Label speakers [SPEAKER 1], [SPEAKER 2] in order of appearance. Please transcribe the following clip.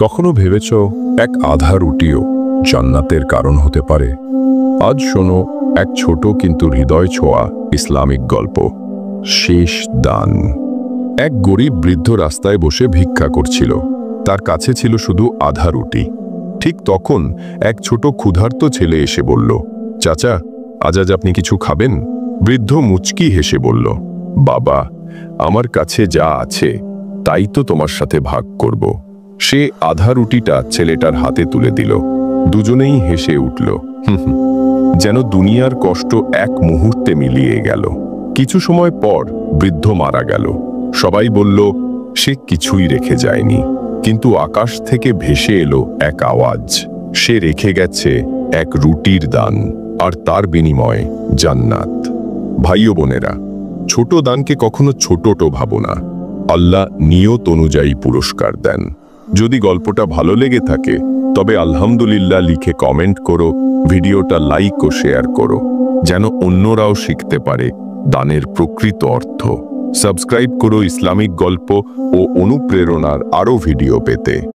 [SPEAKER 1] কখনো ভেবেছ এক আধা রুটিও জান্নাতের কারণ হতে পারে? আজ শোনো এক ছোট কিন্তু হৃদয় ছোঁয়া ইসলামিক গল্প, শেষ দান। এক গরিব বৃদ্ধ রাস্তায় বসে ভিক্ষা করছিল। তার কাছে ছিল শুধু আধা রুটি। ঠিক তখন এক ছোট ক্ষুধার্ত ছেলে এসে বলল, চাচা, আজ আপনি কিছু খাবেন? বৃদ্ধ মুচকি হেসে বলল, বাবা, আমার কাছে যা আছে তাই তো তোমার সাথে ভাগ করব। সে আধা রুটিটা ছেলেটার হাতে তুলে দিল। দুজনেই হেসে উঠল। যেন দুনিয়ার কষ্ট এক মুহূর্তে মিলিয়ে গেল। কিছু সময় পর বৃদ্ধ মারা গেল। সবাই বলল সে কিছুই রেখে যায়নি, কিন্তু আকাশ থেকে ভেসে এলো এক আওয়াজ, সে রেখে গেছে এক রুটির দান, আর তার বিনিময়ে জান্নাত। ভাই ও বোনেরা, ছোট দানকে কখনো ছোট ভাবো না। আল্লাহ নিয়ত অনুযায়ী পুরস্কার দেন। যদি গল্পটা ভালো লেগে থাকে তবে আলহামদুলিল্লাহ লিখে কমেন্ট করো, ভিডিওটা লাইক ও শেয়ার করো, যেন অন্যরাও শিখতে পারে দানের প্রকৃত অর্থ। সাবস্ক্রাইব করো ইসলামিক গল্প ও অনুপ্রেরণার আরও ভিডিও পেতে।